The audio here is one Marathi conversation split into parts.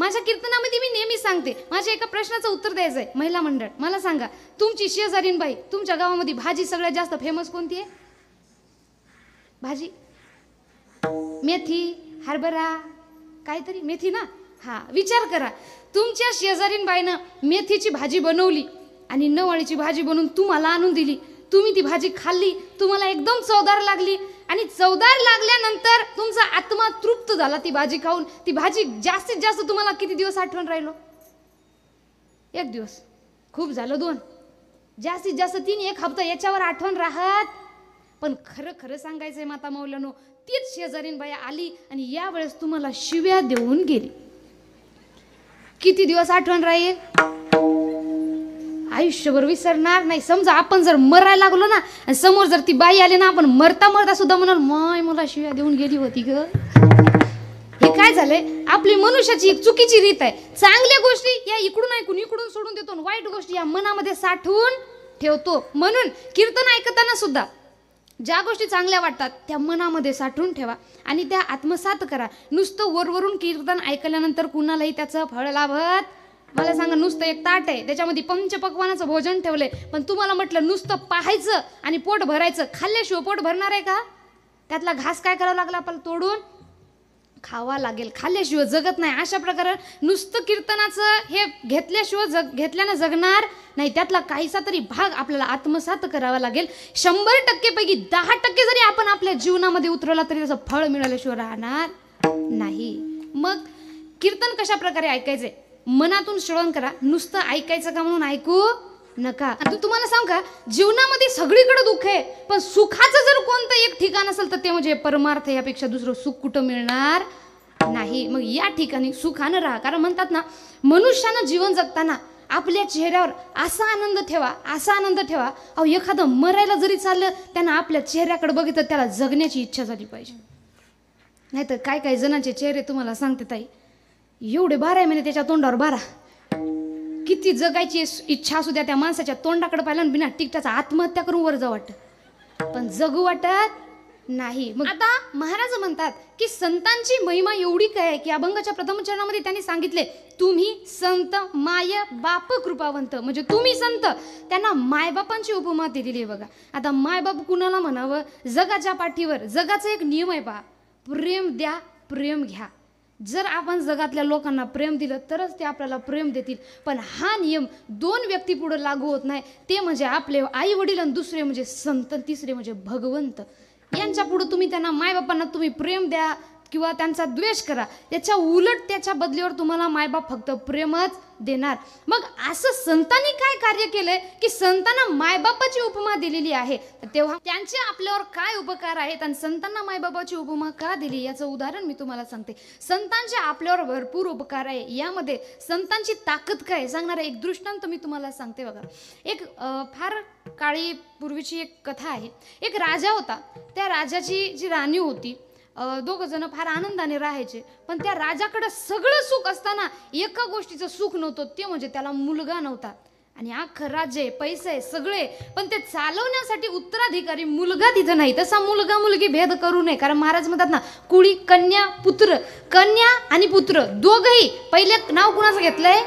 माझ्या कीर्तनामध्ये मी नेहमी सांगते, माझ्या एका प्रश्नाचं उत्तर द्यायचं आहे. महिला मंडळ, मला सांगा, तुमची शेजारीन बाई, तुमच्या गावामध्ये भाजी सगळ्यात जास्त फेमस कोणती आहे? भाजी मेथी, हरभरा, काहीतरी मेथी ना. हा, विचार करा, तुमच्या शेजारीन बाईनं मेथीची भाजी बनवली आणि नवाळीची भाजी बनवून तुम्हाला आणून दिली. तुम्ही ती भाजी खाल्ली, तुम्हाला एकदम चवदार लागली आणि चवदार लागल्यानंतर तुमचा आत्मा तृप्त झाला ती भाजी खाऊन. ती भाजी जास्तीत जास्त तुम्हाला किती दिवस आठवण राहिलो? 1 दिवस, खूप झालं 2, जास्तीत जास्त 3, 1 हप्ता याच्यावर आठवण राहत. पण खरं खरं सांगायचंय माता मौलानो, तीच शेजारीन बाई आली आणि यावेळेस तुम्हाला शिव्या देऊन गेली. किती दिवस आठवण राहील? आयुष्यभर विसरणार नाही. समजा आपण जर मरायला लागलो ना आणि समोर जर ती बाई आली ना, आपण मरता मरता सुद्धा म्हणाल, माय मला शिव्या देऊन गेली होती ग. हे काय झालंय? आपली मनुष्याची एक चुकीची रीत आहे. चांगल्या गोष्टी या इकडून ऐकून इकडून सोडून देतो, वाईट गोष्टी या मनामध्ये साठवून ठेवतो. म्हणून कीर्तन ऐकताना सुद्धा ज्या गोष्टी चांगल्या वाटतात त्या मनामध्ये साठवून ठेवा आणि त्या आत्मसात करा. नुसतं वरवरून कीर्तन ऐकल्यानंतर कुणालाही त्याचं फळ लाभत. मला सांगा, नुसतं एक ताट आहे, त्याच्यामध्ये पंचपक्वानाचं भोजन ठेवलंय, पण तुम्हाला म्हटलं नुसतं पाहायचं आणि पोट भरायचं, खाल्ल्याशिवाय पोट भरणार आहे का? त्यातला घास काय करावं लागला? आपल्याला तोडून खावा लागेल, खाल्ल्याशिवाय जगत नाही. अशा प्रकारे नुसतं कीर्तनाचं हे घेतल्याशिवाय घेतल्यानं जगणार नाही. त्यातला काहीसा तरी भाग आपल्याला आत्मसात करावा लागेल. 100% पैकी 10% जरी आपण आपल्या जीवनामध्ये उतरवला तरी त्याचं फळ मिळाल्याशिवाय राहणार नाही. मग कीर्तन कशा प्रकारे ऐकायचे? मनातून श्रवण करा, नुसतं ऐकायचं का म्हणून ऐकू नका. तुम्हाला सांगू का, जीवनामध्ये सगळीकडे दुःख आहे, पण सुखाचं जर कोणतं एक ठिकाण असेल तर ते म्हणजे परमार्थ. यापेक्षा दुसरं सुख कुठं मिळणार नाही. मग या ठिकाणी सुखानं राहा. कारण म्हणतात ना, मनुष्यानं जीवन जगताना आपल्या चेहऱ्यावर असा आनंद ठेवा, असा आनंद ठेवा. अहो, एखादं मरायला जरी चाललं, त्यानं आपल्या चेहऱ्याकडे बघितलं, त्याला जगण्याची इच्छा झाली पाहिजे. नाहीतर काय काय जणांचे चेहरे तुम्हाला सांगते ताई, एवढे 12 महिने त्याच्या तोंडावर 12, किती जगायची इच्छा असू द्या, त्या माणसाच्या तोंडाकडे पाहिलं बिना टिकटाचा आत्महत्या करून वर जाऊ वाटतं, पण जगू वाटत नाही. मग आता महाराज म्हणतात की संतांची महिमा एवढी काय आहे की अभंगाच्या प्रथम चरणामध्ये त्यांनी सांगितले, तुम्ही संत माय बाप कृपावंत. म्हणजे तुम्ही संत, त्यांना मायबापांची उपमा दिलेली आहे बघा. आता मायबाप कुणाला म्हणावं? जगाच्या पाठीवर जगाचा एक नियम आहे पहा, प्रेम द्या प्रेम घ्या. जर आपण जगातल्या लोकांना प्रेम दिलं तरच ते आपल्याला प्रेम देतील. पण हा नियम 2 व्यक्ती पुढे लागू होत नाही. ते म्हणजे आपले आई वडील आणि दुसरे म्हणजे संत, तिसरे म्हणजे भगवंत. यांच्या पुढे तुम्ही त्यांना मायबापांना तुम्ही प्रेम द्या किंवा त्यांचा द्वेष करा, त्याच्या उलट त्याच्या बदलीवर तुम्हाला मायबाप फक्त प्रेमच देणार. मग असं संतांनी काय कार्य केलंय की संतांना मायबापाची उपमा दिलेली आहे, तेव्हा त्यांचे आपल्यावर काय उपकार आहेत आणि संतांना मायबापाची उपमा का दिली याचं उदाहरण मी तुम्हाला सांगते. संतांचे आपल्यावर भरपूर उपकार आहे. यामध्ये संतांची ताकद काय सांगणार एक दृष्टांत मी तुम्हाला सांगते बघा. एक फार काळी पूर्वीची एक कथा आहे. एक राजा होता. त्या राजाची जी राणी होती, 2 जण फार आनंदाने राहायचे. पण त्या राजाकडे सगळं सुख असताना एका गोष्टीचं सुख नव्हतं, ते म्हणजे त्याला मुलगा नव्हता. आणि अख्खं राज्य, पैसे सगळे, पण ते चालवण्यासाठी उत्तराधिकारी मुलगा तिथं नाही. तसा मुलगा मुलगी भेद करू नये, कारण महाराज म्हणतात ना, कुळी कन्या पुत्र. कन्या आणि पुत्र दोघही, पहिले नाव कुणाचं घेतलंय?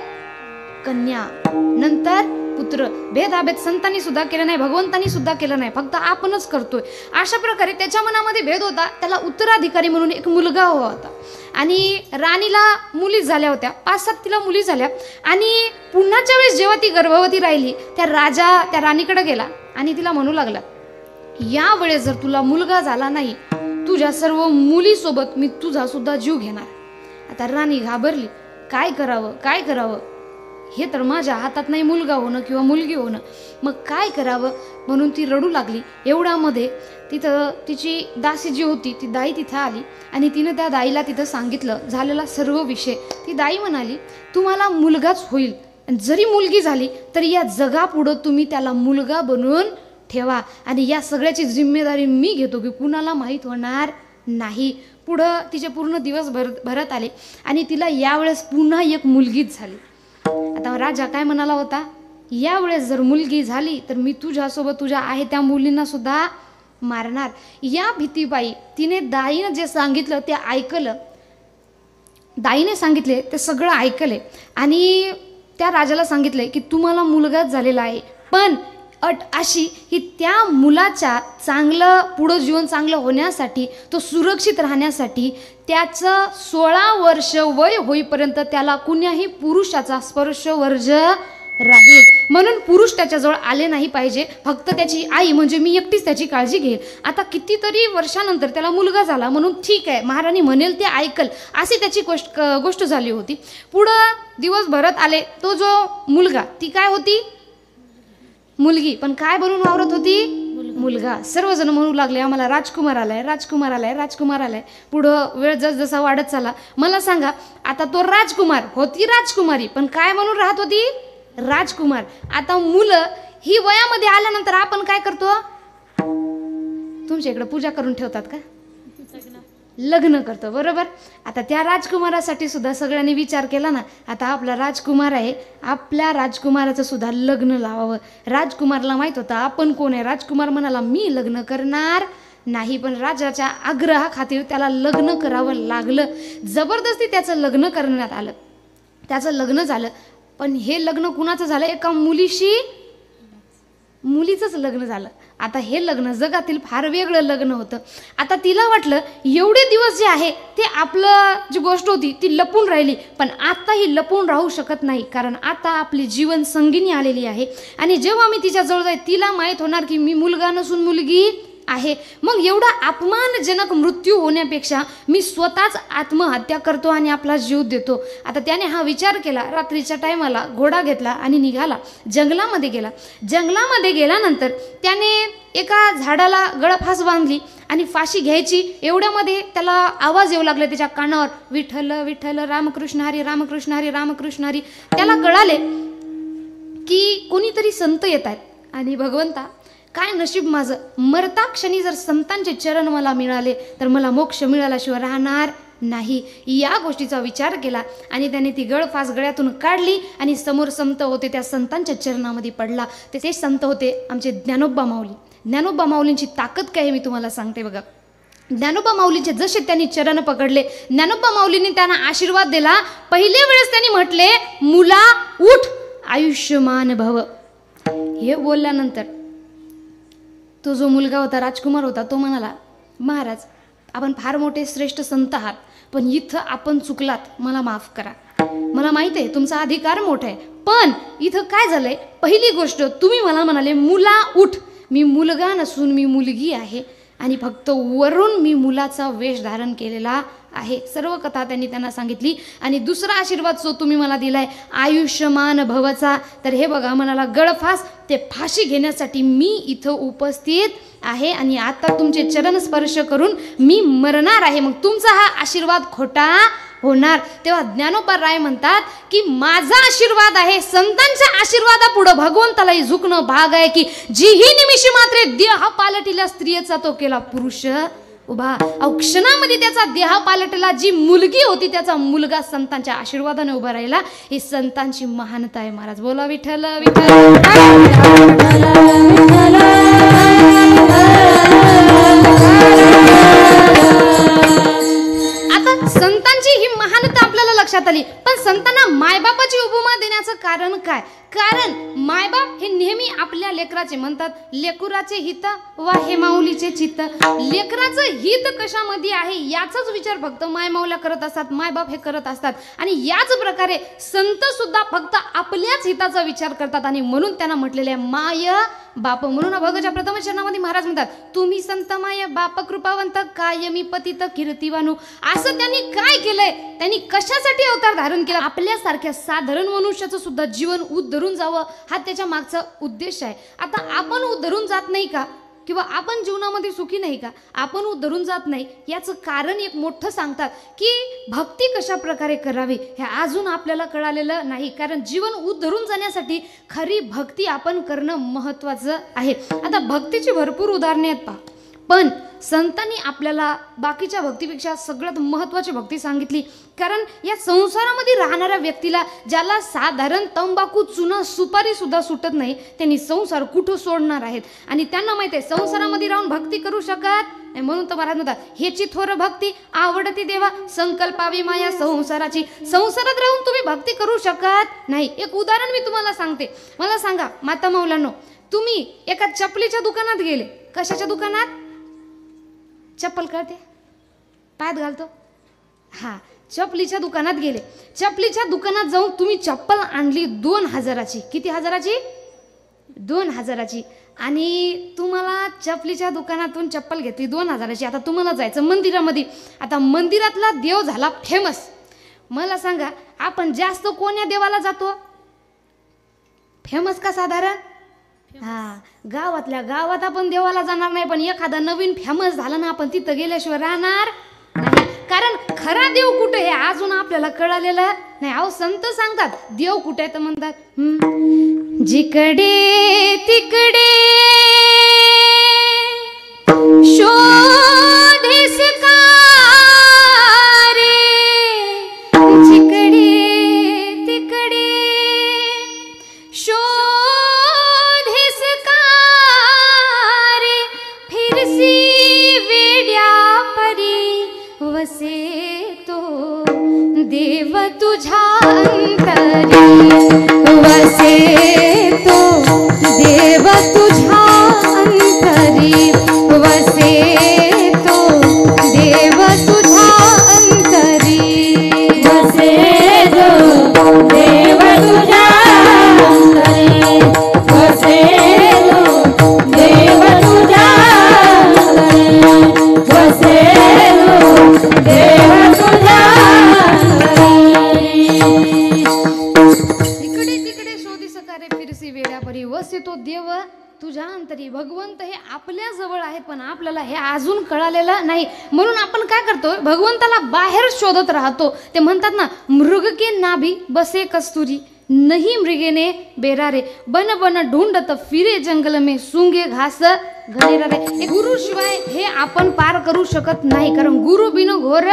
कन्या, नंतर पुत्र. भेदाभेद संतांनी सुद्धा केलं नाही, भगवंतांनी सुद्धा केलं नाही, फक्त आपणच करतोय. अशा प्रकारे त्याच्या मनामध्ये भेद होता. त्याला उत्तराधिकारी म्हणून एक मुलगा हवा होता. आणि राणीला मुली झाल्या होत्या, 5-7 तिला मुली झाल्या. आणि पुन्हाच्या वेळेस जेव्हा ती गर्भवती राहिली, त्या राजा त्या राणीकडे गेला आणि तिला म्हणू लागला, या वेळेस जर तुला मुलगा झाला नाही, तुझ्या सर्व मुलीसोबत मी तुझा सुद्धा जीव घेणार. आता राणी घाबरली, काय करावं काय करावं, हे तर माझ्या हातात नाही मुलगा होणं किंवा मुलगी होणं, मग काय करावं म्हणून ती रडू लागली. एवढ्यामध्ये तिथं तिची दासी जी होती ती दाई तिथं आली आणि तिनं त्या दाईला तिथं सांगितलं झालेला सर्व विषय. ती दाई म्हणाली, तुम्हाला मुलगाच होईल, जरी मुलगी झाली तरी या जगापुढं तुम्ही त्याला मुलगा बनवून ठेवा आणि या सगळ्याची जिम्मेदारी मी घेतो की कुणाला माहीत होणार नाही. पुढं तिचे पूर्ण दिवस भरत आले आणि तिला यावेळेस पुन्हा एक मुलगीच झाली. आता राजा काय म्हणाला होता, यावेळेस जर मुलगी झाली तर मी तुझ्यासोबत तुझ्या आहे त्या मुलींना सुद्धा मारणार. या भीतीबाई तिने दाईनं जे सांगितलं ते ऐकलं. दाईने सांगितले ते सगळं ऐकले आणि त्या राजाला सांगितले की तुम्हाला मुलगाच झालेला आहे, पण अट अशी की त्या मुलाच्या चांगलं पुढं जीवन चांगलं होण्यासाठी, तो सुरक्षित राहण्यासाठी त्याचं 16 वर्ष वय होईपर्यंत त्याला कुण्याही पुरुषाचा स्पर्श वर्ज राहील, म्हणून पुरुष त्याच्याजवळ आले नाही पाहिजे, फक्त त्याची आई म्हणजे मी एकटीच त्याची काळजी घेईल. आता कितीतरी वर्षानंतर त्याला मुलगा झाला म्हणून ठीक आहे, महाराणी म्हणेल ते ऐकल अशी त्याची गोष्ट झाली होती. पुढं दिवस भरत आले, तो जो मुलगा, ती काय होती, मुलगी, पण काय बनून वावरत होती, मुलगा. सर्वजण म्हणू लागले आम्हाला राजकुमार आलाय, राजकुमार आलाय, राजकुमार आलाय. पुढं वेळ जसजसा वाढत चालला. मला सांगा, आता तो राजकुमार होती राजकुमारी, पण काय म्हणून राहत होती, राजकुमार. आता मुलं ही वयामध्ये आल्यानंतर आपण काय करतो, तुमच्या इकडे पूजा करून ठेवतात का, लग्न करतो, बरोबर. आता त्या राजकुमारासाठी सुद्धा सगळ्यांनी विचार केला ना, आता आपला राजकुमार आहे, आपल्या राजकुमाराचं सुद्धा लग्न लावावं. राजकुमारला माहित होतं आपण कोण आहे. राजकुमार म्हणाला मी लग्न करणार नाही, पण राजाच्या आग्रहाखातीर त्याला लग्न करावं लागलं. जबरदस्ती त्याचं लग्न करण्यात आलं. त्याचं लग्न झालं, पण हे लग्न कुणाचं झालं, एका मुलीचंच लग्न झालं. आता हे लग्न जगातील फार वेगळं लग्न होतं. आता तिला वाटलं एवढे दिवस जे आहे ते आपलं जी गोष्ट होती ती लपून राहिली, पण आता ही लपून राहू शकत नाही, कारण आता आपली जीवन संगिनी आलेली आहे. आणि जेव्हा मी तिच्या जवळ जाईल तिला माहीत होणार की मी मुलगा नसून मुलगी आहे. मग एवढा अपमानजनक मृत्यू होण्यापेक्षा मी स्वतःच आत्महत्या करतो आणि आपला जीव देतो. आता त्याने हा विचार केला. रात्रीच्या टायमाला घोडा घेतला आणि निघाला, जंगलामध्ये गेला. जंगलामध्ये गेल्यानंतर त्याने एका झाडाला गळफास बांधली आणि फाशी घ्यायची एवढ्यामध्ये त्याला आवाज येऊ लागले त्याच्या कानावर, विठ्ठल विठ्ठल रामकृष्ण हरी रामकृष्ण हरी रामकृष्ण हरी. त्याला कळाले की कोणीतरी संत येत आहेत आणि भगवंता काय नशीब माझं, मरता क्षणी जर संतांचे चरण मला मिळाले तर मला मोक्ष मिळाल्याशिवाय राहणार नाही. या गोष्टीचा विचार केला आणि त्याने ती गळफास गळ्यातून काढली आणि समोर संत होते त्या संतांच्या चरणामध्ये पडला. ते संत होते आमचे ज्ञानोबा माऊली. ज्ञानोबा माऊलींची ताकद काय आहे मी तुम्हाला सांगते बघा. ज्ञानोबा माऊलींचे जसे त्यांनी चरण पकडले, ज्ञानोबा माऊलींनी त्यांना आशीर्वाद दिला. पहिल्या वेळेस त्यांनी म्हटले मुला उठ आयुष्यमान भव. हे बोलल्यानंतर तो जो मुलगा होता, राजकुमार होता, तो म्हणाला महाराज आपण फार मोठे श्रेष्ठ संत आहात, पण इथं आपण चुकलात, मला माफ करा. मला माहिती आहे तुमचा अधिकार मोठा आहे, पण इथं काय झालंय, पहिली गोष्ट तुम्ही मला म्हणाले मुला उठ, मी मुलगा नसून मी मुलगी आहे आणि फक्त वरून मी मुलाचा वेश धारण केलेला आहे. सर्व कथा त्यांना सांगितली. आणि दुसरा आशीर्वाद जो तुम्ही मला दिलाय आयुष्यमान भवचा, तर हे बघा म्हणाला गळफास, ते फाशी घेण्यासाठी मी इथं उपस्थित आहे आणि आता तुमचे चरण स्पर्श करून मी मरणार आहे. मग तुमचा हा आशीर्वाद खोटा होणार. तेव्हा ज्ञानोबा राय म्हणतात की माझा आशीर्वाद आहे, संतांच्या आशीर्वादापुढे भगवंतालाही झुकणं भाग आहे, की जीही निमिषी मात्रे देह पालटिला स्त्रियेचा तो केला पुरुष उभा. क्षणामध्ये त्याचा देह पालटला. जी मुलगी होती त्याचा मुलगा संतांच्या आशीर्वादाने उभा राहिला. ही संतांची महानता आहे महाराज. बोला विठ्ठल विठ्ठल. आता संतांची ही महानता आपल्याला लक्षात आली, पण संतांना मायबापाची उपमा देण्याचं कारण काय? कारण मायबाप हे नेहमी आपल्या लेकराचे म्हणतात लेकुराचे हित वा हे माऊलीचे चित्त. लेकराचं हित कशामध्ये आहे याचाच विचार फक्त माय माऊल्या करत असतात, मायबाप हे करत असतात. आणि याच प्रकारे संत सुद्धा फक्त आपल्याच हिताचा विचार करतात आणि म्हणून त्यांना म्हटलेले माय बाप. म्हणून भगवच्या प्रथम चरणामध्ये महाराज म्हणतात तुम्ही संत माय बाप कृपावंत कायमी पतित कीर्तिवानू. असं त्यांनी काय केलंय, त्यांनी कशासाठी अवतार धारण केला? आपल्यासारख्या साधारण मनुष्याचं सुद्धा जीवन उद्धरून जावं हा त्याच्या मागचा उद्देश आहे. आता आपण उद्धरून जात नाही का, किंवा आपण जीवनामध्ये सुखी नाही का, आपण उद्धरून जात नाही याचं कारण एक मोठं सांगतात की भक्ती कशा प्रकारे करावी हे अजून आपल्याला कळालेलं नाही. कारण जीवन उद्धरून जाण्यासाठी खरी भक्ती आपण करणं महत्त्वाचं आहे. आता भक्तीची भरपूर उदाहरणे आहेत पहा, पण संतांनी आपल्याला बाकीच्या भक्तीपेक्षा सगळ्यात महत्त्वाची भक्ती सांगितली. कारण या संसारामध्ये राहणाऱ्या व्यक्तीला ज्याला साधारण तंबाखू चुना सुपारी सुद्धा सुटत नाही, त्यांनी संसार कुठं सोडणार आहेत. आणि त्यांना माहिती आहे संसारामध्ये राहून भक्ती करू शकत म्हणून तर महाराज म्हणतात हेची थोर भक्ती आवडती देवा संकल्पावी माया संसाराची. संसारात राहून तुम्ही भक्ती करू शकत नाही. एक उदाहरण मी तुम्हाला सांगते. मला सांगा माता मौलांनो, तुम्ही एका चपलीच्या दुकानात गेले. कशाच्या दुकानात? चप्पल कळते पायात घालतो हा, चपलीच्या दुकानात गेले. चपलीच्या दुकानात जाऊन तुम्ही चप्पल आणली 2000ची. किती हजाराची? 2000ची. आणि तुम्हाला चपलीच्या दुकानातून चप्पल घेतली 2000ची. आता तुम्हाला जायचं मंदिरामध्ये. आता मंदिरातला देव झाला फेमस. मला सांगा आपण जास्त कोण्या देवाला जातो? फेमस का साधारण? हा, गावातल्या गावात आपण देवाला जाणार नाही, पण एखादा नवीन फेमस झाला ना आपण तिथं गेल्याशिवाय राहणार नाही. कारण खरा देव कुठे हे अजून आपल्याला कळालेलं नाही. अहो संत सांगतात देव कुठे आहे तर म्हणतात जिकडे तिकडे शोधेस का रे, जिकडे तिकडे शोधेस का रे, फिरसी वेड्या परी वसे तो देव तुझ्या अंतरी, वसे तो देव तुझ्या अंतरी, वसे तो देव तुझ्या अंतरी, वसे तो देव तुझ्या अंतरी, वसे तो देव तुझ्या अंतरी, वसे तो देव तुझ्या इकडे तिकडे शोधी सकारे फिरसी वेड्या परी वसे तो देव तुझ्या अंतरी. भगवंत हे आपल्या जवळ आहेत पण आपल्याला हे अजून कळालेलं नाही. म्हणून आपण काय करतो? भगवंताला बाहेर शोधत राहतो. ते म्हणतात ना मृग के नाभी बसे कस्तुरी, नहीं मृगेने बेरारे, बन बन ढूंढत फिरे जंगल में सुंगे घास घनेरारे. गुरु शिवाय हे आपण पार करू शकत नाही. कारण गुरु बिन घोर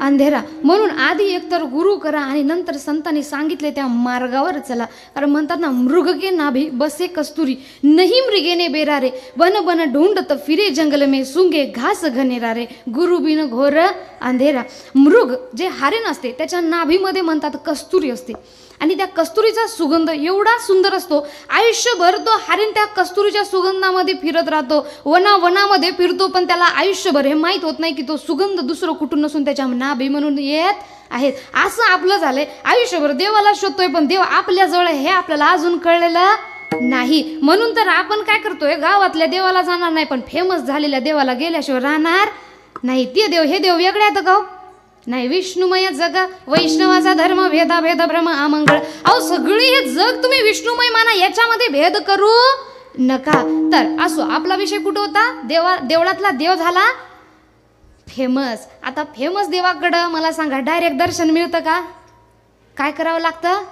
अंधेरा. म्हणून आधी एकतर गुरु करा आणि नंतर संतांनी सांगितले त्या मार्गावर चला. कारण म्हणतात ना मृग के नाभी बसे कस्तुरी, नहीं मृगेने बेरारे, बन बन ढूंढत फिरे जंगल में सुंगे घास घनेरारे, गुरु बिन घोर अंधेरा. मृग जे हरिण असते त्याच्या नाभीमध्ये म्हणतात कस्तुरी असते आणि त्या कस्तुरीचा सुगंध एवढा सुंदर असतो. आयुष्यभर तो हरिण त्या कस्तुरीच्या सुगंधामध्ये फिरत राहतो, वनामध्ये फिरतो, पण त्याला आयुष्यभर हे माहीत होत नाही की तो सुगंध दुसरं कुठून नसून त्याच्या नाभी म्हणून येत आहेत. असं आपलं झालंय. आयुष्यभर देवाला शोधतोय पण देव आपल्या जवळ हे आपल्याला अजून कळलेलं नाही. म्हणून तर आपण काय करतोय? गावातल्या देवाला जाणार नाही पण फेमस झालेल्या देवाला गेल्याशिवाय राहणार नाही. ते देव हे देव वेगळे आहेत का? नाही. विष्णुमय जग वैष्णवाचा धर्म भेदा भेद भ्रम अमंगळ. अहो सगळी हे जग तुम्ही विष्णुमय माना, याच्यामध्ये भेद करू नका. तर असो आपला विषय कुठं होता? देवळातला देव झाला फेमस. आता फेमस देवाकडं मला सांगा डायरेक्ट दर्शन मिळतं का? काय करावं लागतं?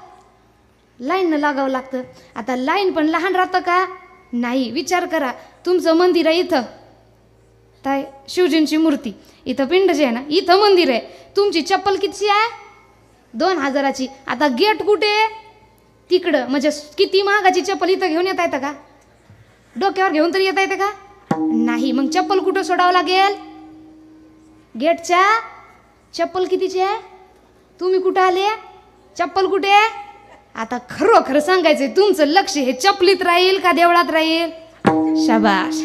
लाईन लागावं लागतं. आता लाईन पण लहान राहतं का? नाही. विचार करा, तुमचं मंदिर आहे इथं, काय शिवजींची मूर्ती इथं पिंड जे आहे ना, इथं मंदिर आहे. तुमची चप्पल कितीची आहे? 2000ची. आता गेट कुठे? तिकडं. म्हणजे किती महागाची चप्पल इथं घेऊन येता येतं का? डोक्यावर घेऊन तरी येता येतं का? नाही. मग चप्पल कुठं सोडावं लागेल? गेटच्या. चप्पल कितीची आहे? तुम्ही कुठं आले? चप्पल कुठे? आता खरोखर सांगायचंय तुमचं लक्ष हे चपलीत राहील का देवळात राहील? शाबाश.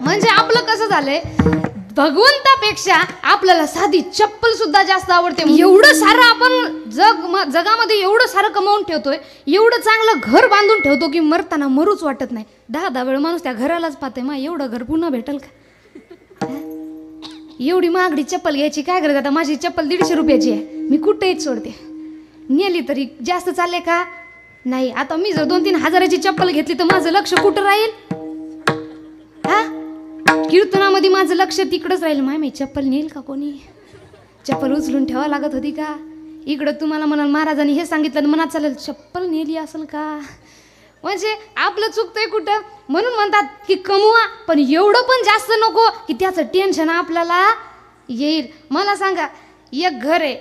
म्हणजे आपलं कसं झालंय, भगवंतापेक्षा आपल्याला साधी चप्पल सुद्धा जास्त आवडते. एवढं सारं आपण जगामध्ये एवढं सारं कमावून ठेवतोय, एवढं चांगलं घर बांधून ठेवतो की मरताना मरूच वाटत नाही. 10 वेळ माणूस त्या घरालाच पाहते, मग एवढं घर पुन्हा भेटल का? एवढी महागडी चप्पल घ्यायची काय गरज? आता माझी चप्पल 150 रुपयाची आहे, मी कुठेही सोडते. नेली तरी जास्त चालले का? नाही. आता मी जर 2-3 हजाराची चप्पल घेतली तर माझं लक्ष कुठं राहील? हा, कीर्तनामध्ये माझं लक्ष तिकडंच राहील. मी चप्पल नेल का? कोणी चप्पल उचलून ठेवा लागत होती का? इकडं तुम्हाला म्हणाल महाराजांनी हे सांगितलं, मनात चालेल चप्पल नेली असेल का? म्हणजे आपलं चुकतंय कुठं? म्हणून म्हणतात की कमवा पण एवढं पण जास्त नको की त्याचं टेन्शन आपल्याला येईल. मला सांगा, एक घर आहे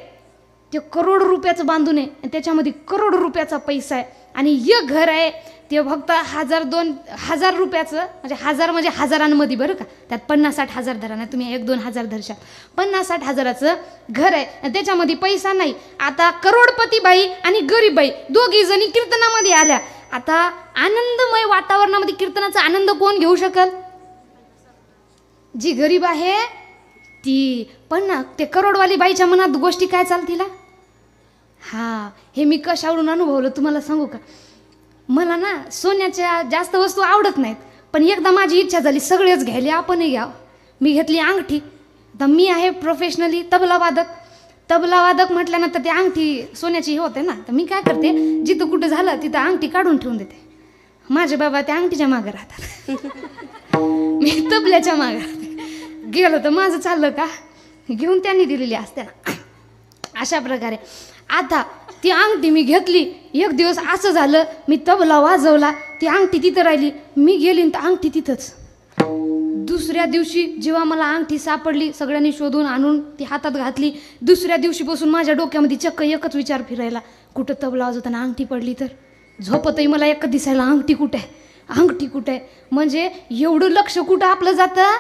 ते करोड रुपयाचं बांधून आहे, त्याच्यामध्ये करोड रुपयाचा पैसा आहे. आणि एक घर आहे ते फक्त 1000-2000 रुपयाचं, म्हणजे 1000 म्हणजे हजारांमध्ये बरं का, त्यात 50-60 हजार धरा ना तुम्ही, 1-2 हजार धरशाल, 50-60 हजाराचं घर आहे आणि त्याच्यामध्ये पैसा नाही. आता करोडपती बाई आणि गरीब बाई दोघी जणी कीर्तनामध्ये आल्या. आता आनंदमय वातावरणामध्ये कीर्तनाचा आनंद कोण घेऊ शकल? जी गरीब आहे ती. पण ना ते करोडवाली बाईच्या मनात गोष्टी काय चालतील? हा, हे मी कशावरून अनुभवलं तुम्हाला सांगू का? मला ना सोन्याच्या जास्त वस्तू आवडत नाहीत, पण एकदा माझी इच्छा झाली सगळेच घ्यायले, आपणही घ्यावं. मी घेतली अंगठी. तर मी आहे प्रोफेशनली तबलावादक म्हटल्यानंतर ती अंगठी सोन्याची होते ना, तर मी काय करते, जिथं कुठं झालं तिथं अंगठी काढून ठेवून देते. माझे बाबा त्या अंगठीच्या मागं राहतात. मी तबल्याच्या मागं राहते. गेलं तर माझं चाललं का घेऊन त्यांनी दिलेली असते ना. अशा प्रकारे आता ती अंगठी मी घेतली. एक दिवस असं झालं, मी तबला वाजवला, ती अंगठी तिथं राहिली. मी गेली तर अंगठी तिथंच. दुसऱ्या दिवशी जेव्हा मला अंगठी सापडली, सगळ्यांनी शोधून आणून ती हातात घातली. दुसऱ्या दिवशीपासून माझ्या डोक्यामध्ये चक्क एकच विचार फिरायला, कुठं तबला वाजवताना अंगठी पडली तर? झोपतही मला एकच दिसायला, अंगठी कुठे आहे, अंगठी कुठे आहे. म्हणजे एवढं लक्ष कुठं आपलं जातं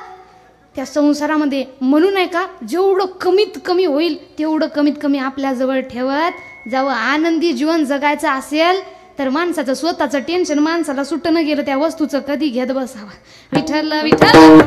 त्या संसारामध्ये. म्हणून आहे का, जेवढं कमीत कमी होईल तेवढं कमीत कमी आपल्याजवळ ठेवत जावं. आनंदी जीवन जगायचं असेल तर माणसाचं स्वतःचं टेन्शन माणसाला सुटणं गेलं, त्या वस्तूचं कधी घेत बसावं. विठ्ठल विठ्ठल.